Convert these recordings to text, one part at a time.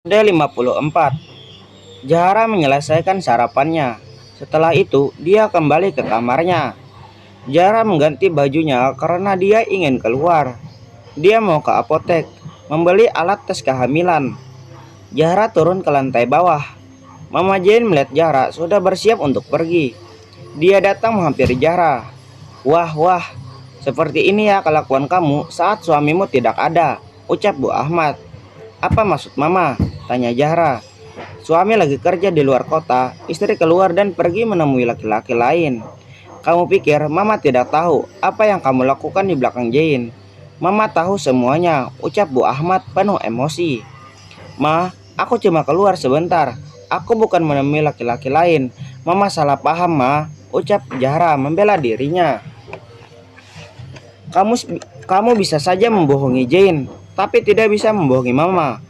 D54. Zahra menyelesaikan sarapannya. Setelah itu, dia kembali ke kamarnya. Zahra mengganti bajunya karena dia ingin keluar. Dia mau ke apotek, membeli alat tes kehamilan. Zahra turun ke lantai bawah. Mama Jane melihat Zahra sudah bersiap untuk pergi. Dia datang menghampiri Zahra. Wah, wah, seperti ini ya kelakuan kamu saat suamimu tidak ada, ucap Bu Ahmad. Apa maksud Mama? Tanya Zahra. Suami lagi kerja di luar kota, istri keluar dan pergi menemui laki-laki lain. Kamu pikir Mama tidak tahu apa yang kamu lakukan di belakang Jane? Mama tahu semuanya, ucap Bu Ahmad penuh emosi. Ma, aku cuma keluar sebentar. Aku bukan menemui laki-laki lain. Mama salah paham, Ma, ucap Zahra membela dirinya. Kamu bisa saja membohongi Jane, tapi tidak bisa membohongi Mama.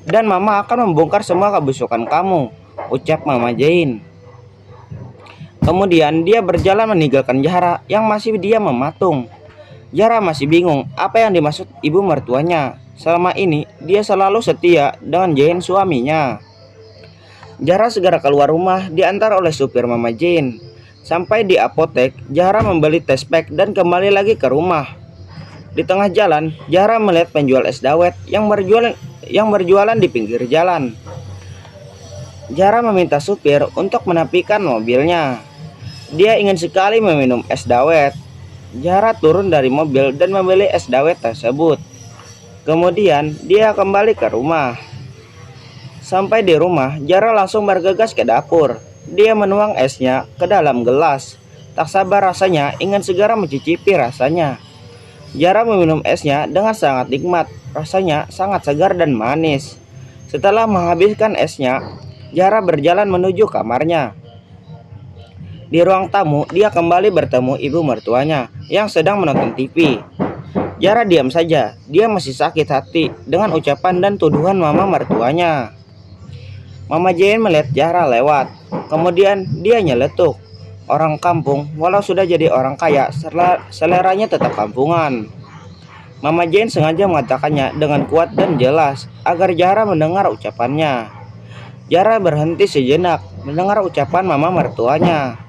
Dan Mama akan membongkar semua kebusukan kamu, ucap Mama Jane. Kemudian dia berjalan meninggalkan Zahra yang masih diam mematung. Zahra masih bingung apa yang dimaksud ibu mertuanya. Selama ini dia selalu setia dengan Jane suaminya. Zahra segera keluar rumah diantar oleh supir Mama Jane. Sampai di apotek, Zahra membeli tes pack dan kembali lagi ke rumah. Di tengah jalan, Zahra melihat penjual es dawet yang berjualan di pinggir jalan. Zahra meminta supir untuk menepikan mobilnya. Dia ingin sekali meminum es dawet. Zahra turun dari mobil dan membeli es dawet tersebut. Kemudian dia kembali ke rumah. Sampai di rumah, Zahra langsung bergegas ke dapur. Dia menuang esnya ke dalam gelas. Tak sabar rasanya ingin segera mencicipi rasanya. Zahra meminum esnya dengan sangat nikmat. Rasanya sangat segar dan manis. Setelah menghabiskan esnya, Zahra berjalan menuju kamarnya. Di ruang tamu, dia kembali bertemu ibu mertuanya yang sedang menonton TV. Zahra diam saja. Dia masih sakit hati dengan ucapan dan tuduhan mama mertuanya. Mama Jane melihat Zahra lewat. Kemudian dia nyeletuk. Orang kampung, walau sudah jadi orang kaya, seleranya tetap kampungan. Mama Jane sengaja mengatakannya dengan kuat dan jelas agar Zahra mendengar ucapannya. Zahra berhenti sejenak mendengar ucapan mama mertuanya.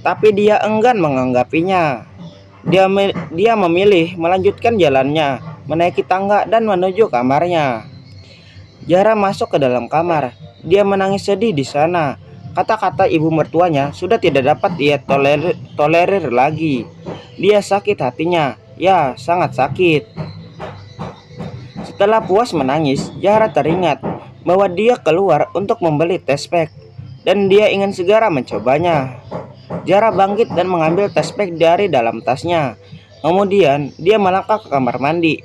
Tapi dia enggan menganggapinya. Dia memilih melanjutkan jalannya, menaiki tangga dan menuju kamarnya. Zahra masuk ke dalam kamar. Dia menangis sedih di sana. Kata-kata ibu mertuanya sudah tidak dapat ia tolerir lagi. Dia sakit hatinya. Ya, sangat sakit. Setelah puas menangis, Zahra teringat bahwa dia keluar untuk membeli tes pack dan dia ingin segera mencobanya. Zahra bangkit dan mengambil tes pack dari dalam tasnya. Kemudian dia melangkah ke kamar mandi.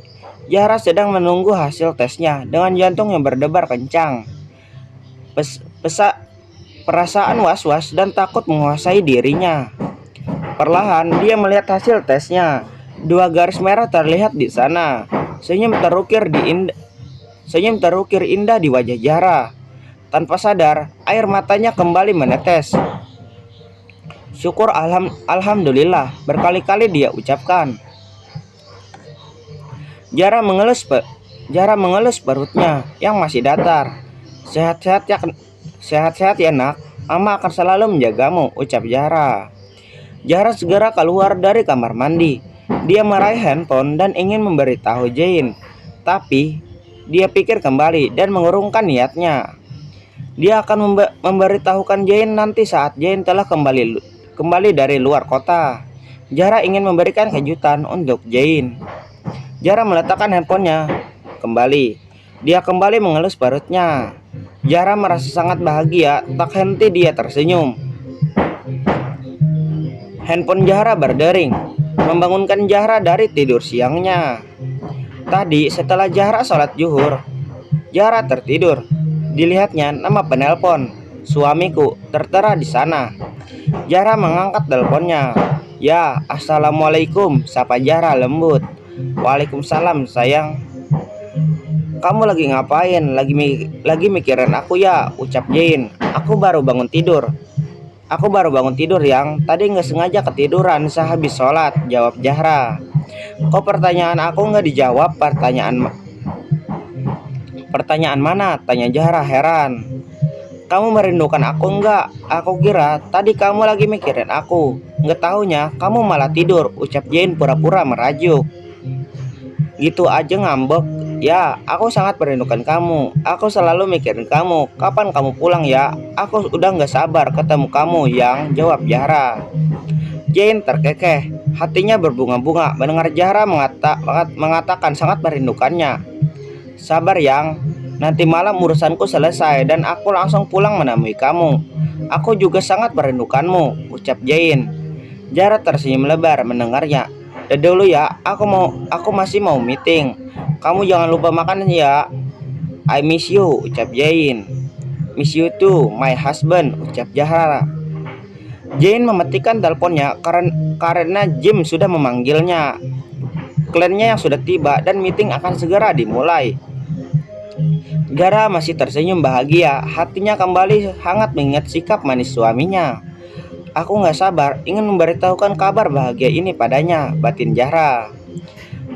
Zahra sedang menunggu hasil tesnya dengan jantung yang berdebar kencang. Perasaan was-was dan takut menguasai dirinya. Perlahan dia melihat hasil tesnya. 2 garis merah terlihat di sana. Senyum terukir indah di wajah Zahra. Tanpa sadar, air matanya kembali menetes. Syukur alhamdulillah, berkali-kali dia ucapkan. Zahra mengelus perutnya yang masih datar. Sehat-sehat ya nak, Mama akan selalu menjagamu, ucap Zahra. Zahra segera keluar dari kamar mandi. Dia meraih handphone dan ingin memberitahu Jane. Tapi dia pikir kembali dan mengurungkan niatnya. Dia akan memberitahukan Jane nanti saat Jane telah kembali dari luar kota. Zahra ingin memberikan kejutan untuk Jane. Zahra meletakkan handphonenya kembali. Dia kembali mengelus perutnya. Zahra merasa sangat bahagia, tak henti dia tersenyum. Handphone Zahra berdering, membangunkan Zahra dari tidur siangnya. Tadi setelah Zahra sholat zuhur, Zahra tertidur. Dilihatnya nama penelpon, suamiku, tertera di sana. Zahra mengangkat teleponnya. Ya, assalamualaikum, sapa Zahra lembut. Waalaikumsalam sayang. Kamu lagi ngapain? Lagi mikirin aku ya, ucap Jane. Aku baru bangun tidur yang tadi nggak sengaja ketiduran sehabis sholat, jawab Zahra. Kok pertanyaan aku nggak dijawab? Pertanyaan mana? Tanya Zahra heran. Kamu merindukan aku enggak? Aku kira tadi kamu lagi mikirin aku. Nggak taunya kamu malah tidur, ucap Jane pura-pura merajuk. Gitu aja ngambek. Ya, aku sangat merindukan kamu. Aku selalu mikirin kamu. Kapan kamu pulang ya? Aku udah nggak sabar ketemu kamu, Yang, jawab Zahra. Jane terkekeh, hatinya berbunga-bunga mendengar Zahra mengatakan sangat merindukannya. Sabar Yang, nanti malam urusanku selesai dan aku langsung pulang menemui kamu. Aku juga sangat merindukanmu, ucap Jane. Zahra tersenyum lebar mendengarnya. Udah dulu ya, aku masih mau meeting. Kamu jangan lupa makan ya. I miss you, ucap Jane. Miss you too, my husband, ucap Zahra. Jane mematikan teleponnya karena Jim sudah memanggilnya. Kliennya yang sudah tiba dan meeting akan segera dimulai. Zahra masih tersenyum bahagia, hatinya kembali hangat mengingat sikap manis suaminya. Aku gak sabar ingin memberitahukan kabar bahagia ini padanya, batin Zahra.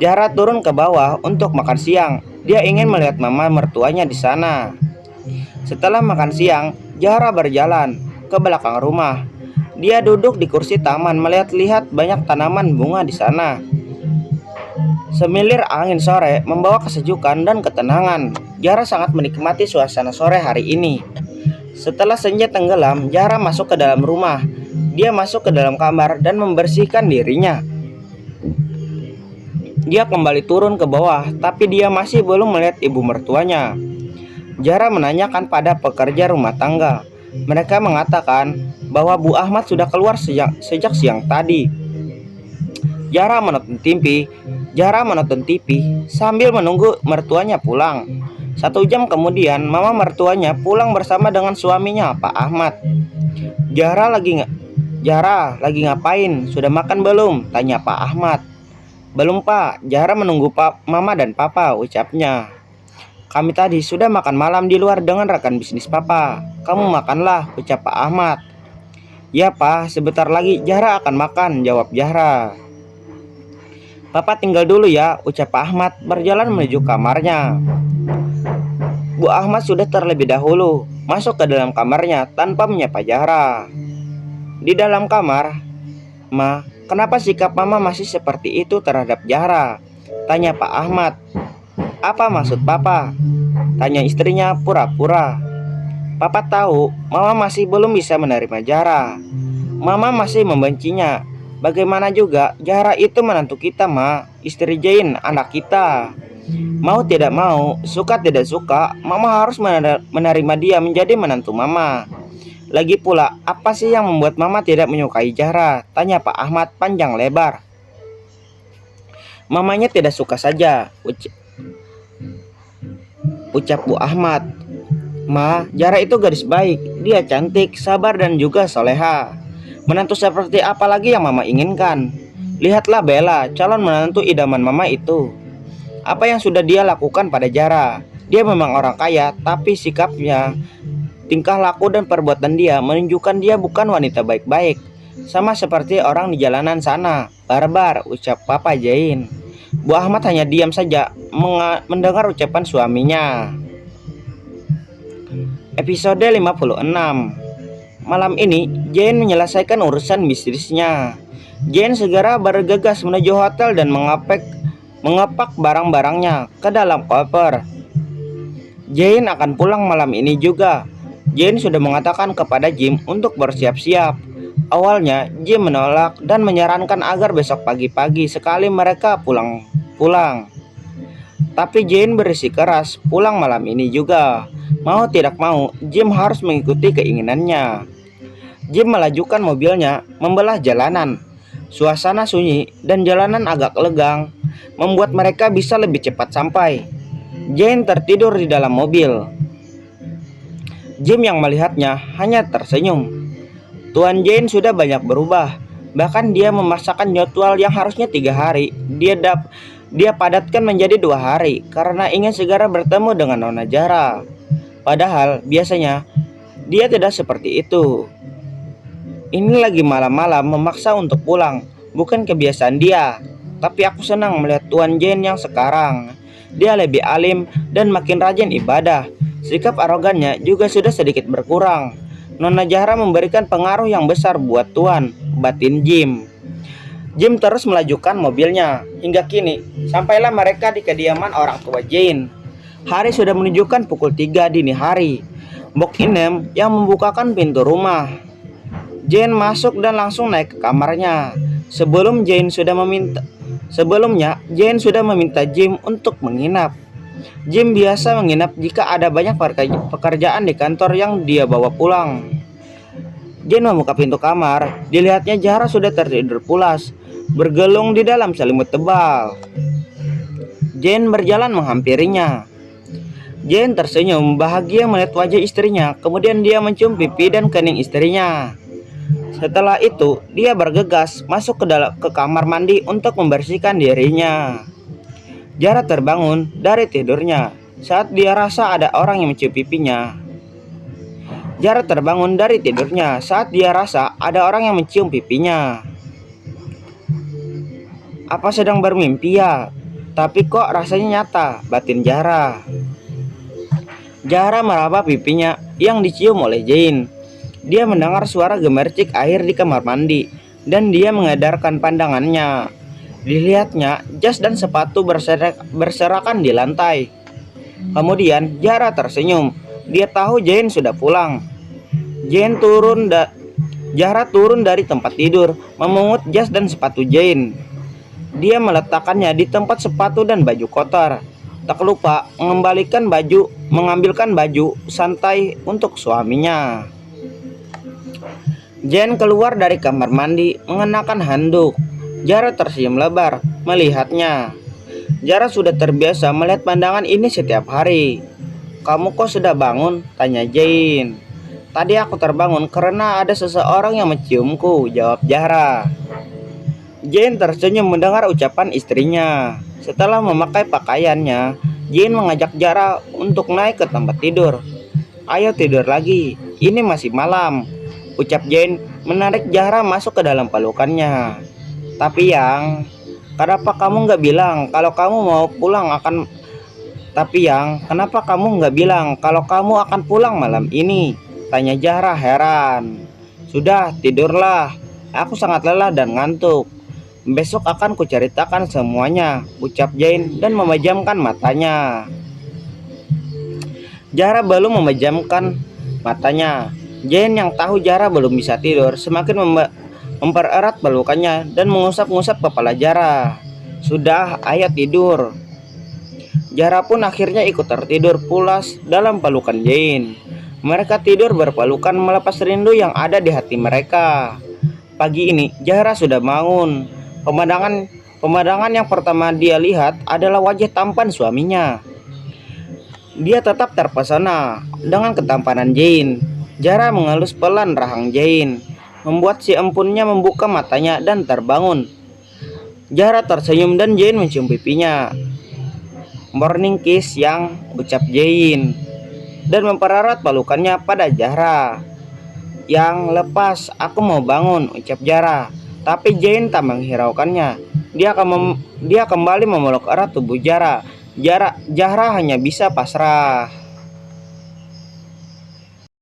Zahra turun ke bawah untuk makan siang. Dia ingin melihat mama mertuanya di sana. Setelah makan siang, Zahra berjalan ke belakang rumah. Dia duduk di kursi taman melihat-lihat banyak tanaman bunga di sana. Semilir angin sore membawa kesejukan dan ketenangan. Zahra sangat menikmati suasana sore hari ini. Setelah senja tenggelam, Zahra masuk ke dalam rumah. Dia masuk ke dalam kamar dan membersihkan dirinya. Dia kembali turun ke bawah, tapi dia masih belum melihat ibu mertuanya. Zahra menanyakan pada pekerja rumah tangga. Mereka mengatakan bahwa Bu Ahmad sudah keluar sejak siang tadi. Zahra menonton TV sambil menunggu mertuanya pulang. 1 jam kemudian, mama mertuanya pulang bersama dengan suaminya, Pak Ahmad. Zahra lagi ngapain? Sudah makan belum? Tanya Pak Ahmad. Belum Pak, Zahra menunggu Mama dan Papa, ucapnya. Kami tadi sudah makan malam di luar dengan rekan bisnis Papa. Kamu makanlah, ucap Pak Ahmad. Ya Pak, sebentar lagi Zahra akan makan, jawab Zahra. Papa tinggal dulu ya, ucap Pak Ahmad berjalan menuju kamarnya. Bu Ahmad sudah terlebih dahulu masuk ke dalam kamarnya tanpa menyapa Zahra. Di dalam kamar, Ma, kenapa sikap Mama masih seperti itu terhadap Zahra? Tanya Pak Ahmad. Apa maksud Papa? Tanya istrinya pura-pura. Papa tahu Mama masih belum bisa menerima Zahra. Mama masih membencinya. Bagaimana juga Zahra itu menantu kita, Ma. Istri Jane, anak kita. Mau tidak mau, suka tidak suka, Mama harus menerima dia menjadi menantu Mama. Lagi pula, apa sih yang membuat Mama tidak menyukai Zahra? Tanya Pak Ahmad panjang lebar. Mamanya tidak suka saja, ucap Bu Ahmad. Ma, Zahra itu gadis baik. Dia cantik, sabar dan juga soleha. Menantu seperti apa lagi yang Mama inginkan? Lihatlah Bella, calon menantu idaman Mama itu. Apa yang sudah dia lakukan pada Zahra? Dia memang orang kaya, tapi sikapnya, tingkah laku dan perbuatan dia menunjukkan dia bukan wanita baik-baik. Sama seperti orang di jalanan sana, barbar, ucap Papa Jane. Bu Ahmad hanya diam saja mendengar ucapan suaminya. Episode 56. Malam ini, Jane menyelesaikan urusan bisnisnya. Jane segera bergegas menuju hotel dan mengepak barang-barangnya ke dalam koper. Jane akan pulang malam ini juga. Jane sudah mengatakan kepada Jim untuk bersiap-siap. Awalnya Jim menolak dan menyarankan agar besok pagi-pagi sekali mereka pulang. Tapi Jane bersikeras pulang malam ini juga. Mau tidak mau, Jim harus mengikuti keinginannya. Jim melajukan mobilnya membelah jalanan. Suasana sunyi dan jalanan agak legang membuat mereka bisa lebih cepat sampai. Jane tertidur di dalam mobil. Jim yang melihatnya hanya tersenyum. Tuan Jane sudah banyak berubah. Bahkan dia memaksakan jadwal yang harusnya 3 hari. Dia padatkan menjadi 2 hari karena ingin segera bertemu dengan Nona Zahra. Padahal biasanya dia tidak seperti itu. Ini lagi malam-malam memaksa untuk pulang. Bukan kebiasaan dia. Tapi aku senang melihat Tuan Jane yang sekarang. Dia lebih alim dan makin rajin ibadah. Sikap arogannya juga sudah sedikit berkurang. Nona Zahra memberikan pengaruh yang besar buat Tuan, batin Jim. Jim terus melajukan mobilnya. Hingga kini, sampailah mereka di kediaman orang tua Jane. Hari sudah menunjukkan pukul 3 dini hari. Mbok Inem yang membukakan pintu rumah. Jane masuk dan langsung naik ke kamarnya. Sebelumnya, Jane sudah meminta Jim untuk menginap. Jim biasa menginap jika ada banyak pekerjaan di kantor yang dia bawa pulang. Jane membuka pintu kamar, dilihatnya Zahra sudah tertidur pulas, bergelung di dalam selimut tebal. Jane berjalan menghampirinya. Jane tersenyum bahagia melihat wajah istrinya, kemudian dia mencium pipi dan kening istrinya. Setelah itu, dia bergegas masuk ke kamar mandi untuk membersihkan dirinya. Zahra terbangun dari tidurnya saat dia rasa ada orang yang mencium pipinya. Zahra terbangun dari tidurnya saat dia rasa ada orang yang mencium pipinya. Apa sedang bermimpi ya? Tapi kok rasanya nyata, batin Zahra. Zahra meraba pipinya yang dicium oleh Jane. Dia mendengar suara gemercik air di kamar mandi dan dia mengedarkan pandangannya. Dilihatnya jas dan sepatu berserakan di lantai. Kemudian Zahra tersenyum. Dia tahu Jane sudah pulang. Zahra turun dari tempat tidur, memungut jas dan sepatu Jane. Dia meletakkannya di tempat sepatu dan baju kotor. Tak lupa mengambilkan baju santai untuk suaminya. Jane keluar dari kamar mandi mengenakan handuk. Zahra tersenyum lebar melihatnya. Zahra sudah terbiasa melihat pandangan ini setiap hari. Kamu kok sudah bangun? Tanya Jane. Tadi aku terbangun karena ada seseorang yang menciumku, jawab Zahra. Jane tersenyum mendengar ucapan istrinya. Setelah memakai pakaiannya, Jane mengajak Zahra untuk naik ke tempat tidur. Ayo tidur lagi, ini masih malam, ucap Jane menarik Zahra masuk ke dalam pelukannya. Tapi kenapa kamu nggak bilang kalau kamu mau pulang akan? Kenapa kamu nggak bilang kalau kamu akan pulang malam ini? Tanya Zahra heran. Sudah, tidurlah. Aku sangat lelah dan ngantuk. Besok akan kuceritakan semuanya, ucap Jane dan memejamkan matanya. Zahra belum memejamkan matanya. Jane yang tahu Zahra belum bisa tidur semakin mempererat pelukannya dan mengusap-ngusap kepala Zahra. Sudah, ayo tidur. Zahra pun akhirnya ikut tertidur pulas dalam pelukan Jane. Mereka tidur berpelukan melepas rindu yang ada di hati mereka. Pagi ini Zahra sudah bangun. Pemandangan yang pertama dia lihat adalah wajah tampan suaminya. Dia tetap terpesona dengan ketampanan Jane. Zahra mengelus pelan rahang Jane, membuat si empunnya membuka matanya dan terbangun. Zahra tersenyum dan Jane mencium pipinya. Morning kiss yang, ucap Jane, dan mempererat pelukannya pada Zahra. Yang lepas, aku mau bangun, ucap Zahra. Tapi Jane tak menghiraukannya. Dia kembali memeluk erat tubuh Zahra. Zahra hanya bisa pasrah.